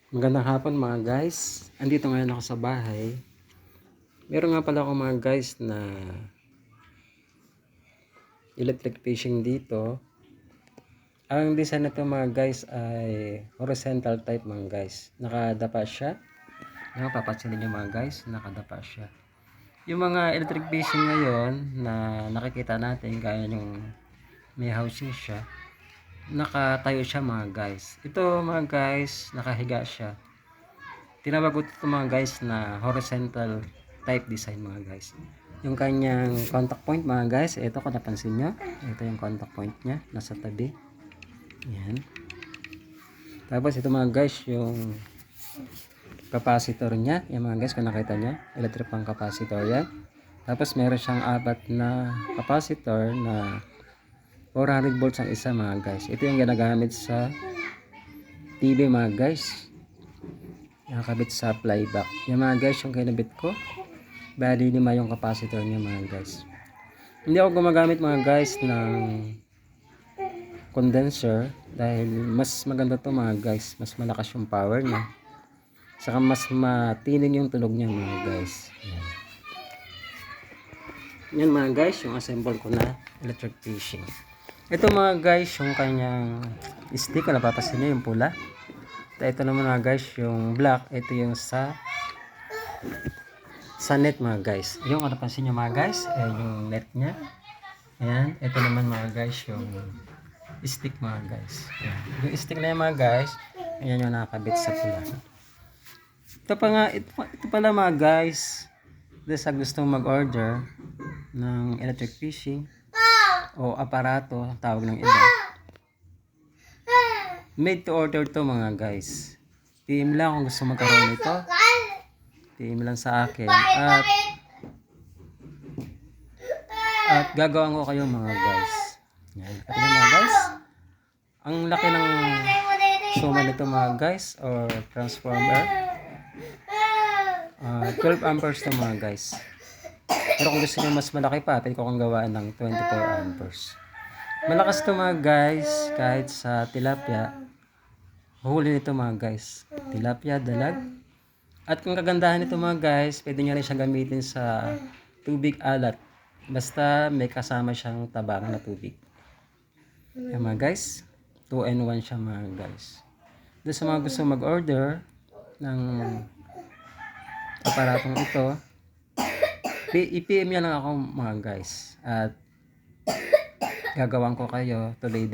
Magandang hapon mga guys. Andito ngayon ako sa bahay. Meron nga pala ako mga guys na electric fishing dito. Ang design nito mga guys ay horizontal type mga guys. Nakadapa siya. Papansinin niyo mga guys, nakadapa siya. Yung mga electric fishing ngayon na nakikita natin kaya yung may housing siya. Nakatayo siya mga guys. Ito mga guys, nakahiga siya. Tinawag ko ito mga guys na horizontal type design mga guys. Yung kanyang contact point mga guys, ito kung napansin nyo, ito yung contact point nya, nasa tabi. Yan. Tapos ito mga guys, yung capacitor nya, yung mga guys kung nakita nyo, electric pang capacitor yan. Tapos meron siyang apat na capacitor na 400 volts ang isa mga guys. Ito yung ginagamit sa TV mga guys. Nakakabit sa playback. Yung mga guys, yung kinabit ko. Bali 5 yung capacitor niya mga guys. Hindi ako gumagamit mga guys ng condenser dahil mas maganda to mga guys. Mas malakas yung power niya. Saka mas matinig yung tunog niya mga guys. Yan mga guys, yung assemble ko na electric fishing. Ito mga guys, yung kanyang stick, kung napapasin nyo yung pula. Ito naman mga guys, yung black, ito yung sa net mga guys. Yung kung napansin nyo mga guys, yung net nya. Ayan, ito naman mga guys, yung stick mga guys. Ayan. Yung stick na yung mga guys, ayan yung nakakabit sa pula. Ito pa nga, ito pala mga guys, sa gustong mag-order ng electric fishing o aparato, tawag ng iba. Made to order to mga guys. PM lang kung gusto magkaroon nito. PM lang sa akin. At gagawin ko kayo mga guys. Yan. At yun mga guys. Ang laki ng suma nito mga guys or transformer. 12 amperes to mga guys. Pero kung gusto nyo mas malaki pa, pwede ko kong gawaan ng 24 amperes. Malakas to mga guys. Kahit sa tilapia. Huli nito mga guys. Tilapia, dalag. At kung kagandahan nito mga guys, pwede nyo rin siya gamitin sa tubig alat. Basta may kasama siyang tabang na tubig. Yan mga guys. 2-in-1 siya mga guys. Doon sa mga gusto mag-order ng aparatong ito, i-PM nyo lang ako mga guys. At gagawin ko kayo tuloy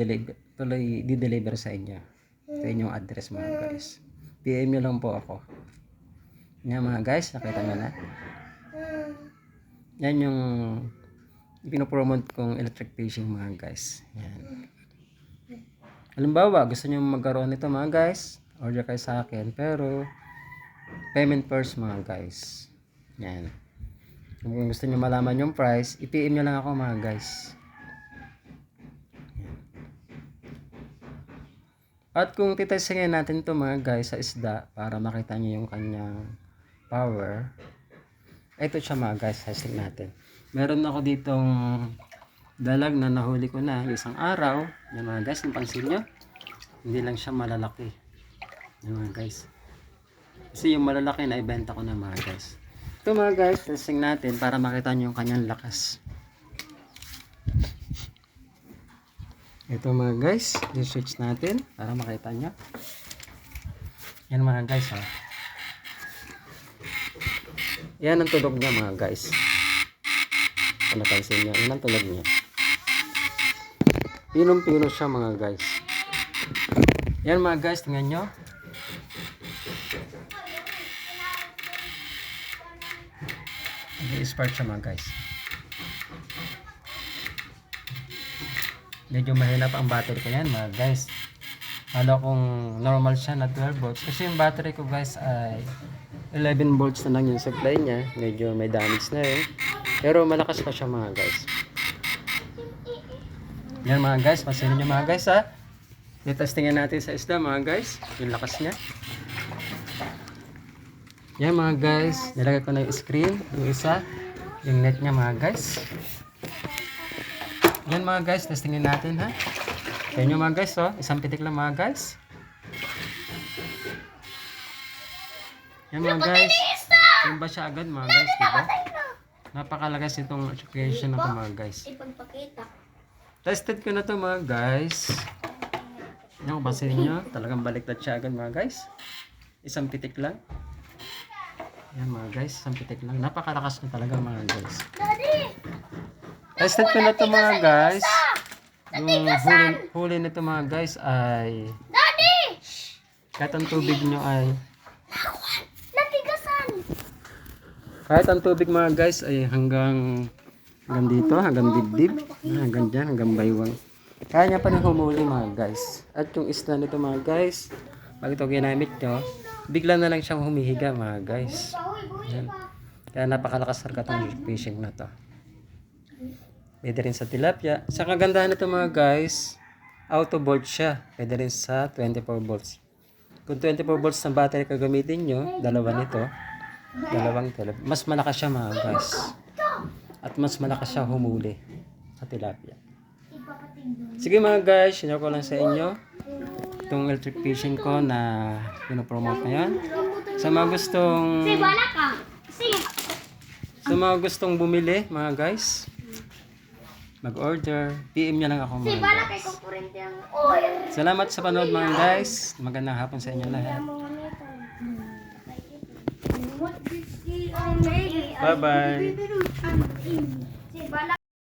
di-deliver sa inyo. Sa inyong address mga guys. PM nyo lang po ako. Yan mga guys, nakita nyo na. Yan yung pinopromote kong electric fishing mga guys. Yan. Halimbawa, gusto nyo magkaroon nito mga guys, order kayo sa akin. Pero, payment first mga guys. Yan. Kung gusto nyo malaman yung price, i-PM nyo lang ako mga guys. At kung titestingin natin ito mga guys sa isda para makita nyo yung kanyang power, ito siya mga guys, testing natin. Meron ako ditong dalag na nahuli ko na isang araw. Yan mga guys, napansin nyo, hindi lang siya malalaki. Yan mga guys. Kasi yung malalaki na ibenta ko na mga guys. Ito mga guys, testing natin para makita nyo yung kanyang lakas. Ito mga guys, i-switch natin para makita nyo. Yan mga guys ha. Yan ang tunog niya mga guys. Kung napansin nyo, yan ang tunog niya. Pinong-pino siya mga guys. Yan mga guys, tingnan nyo. I-spark siya mga guys. Medyo mahina pa ang battery ko yan mga guys. Ano kung normal siya na 12 volts. Kasi yung battery ko guys ay 11 volts na lang yung supply niya. Medyo may damage na rin. Pero malakas pa siya mga guys. Yan mga guys. Pasinin nyo mga guys ha. I-testingin natin sa isda mga guys. Yung lakas niya. Yan mga guys. Nilagay ko na yung screen. Yung isa. Yung net niya mga guys. Yan mga guys, testingin natin ha. Yan yung mga guys, oh. Isang pitik lang mga guys. Yan mga guys. Tumba siya agad mga guys, diba? Napakalagas itong application na to mga guys. Ipagpakita. Tested ko na to mga guys. Yung basin nyo, talagang baliktad siya agad mga guys. Isang pitik lang. Yan mga guys, isang pitik lang. Napakalakas na talaga mga guys. Daddy! Tested ko na to mga guys. Yung huli nito mga guys ay Daddy! kahit ang tubig nyo ay Natigasan! kahit ang tubig mga guys ay hanggang dito, hanggang dibdib, hanggang dyan, hanggang baywang. Kaya niya pa rin humuli mga guys. At yung isla nito mga guys, pag ito ginamit nyo, bigla na lang siyang humihiga mga guys. Yan. Kaya napakalakas talaga itong fishing na to. Pwede rin sa tilapia. Sa kagandahan nito mga guys, auto volt siya. Pwede rin sa 24 volts. Kung 24 volts na battery kagamitin nyo, dalawa nito, dalawang tilapia. Mas malakas siya mga guys. At mas malakas siya humuli sa tilapia. Sige mga guys, share ko lang sa inyo itong electric fishing ko na pinopromote ngayon. Sa mga gustong Bala ka! sa mga gustong bumili mga guys, mag-order, PM nyo lang ako mga Bala kay guys. kukurente ang oil. Salamat sa panood mga guys. Magandang hapon sa inyo lahat. Bye bye. Bala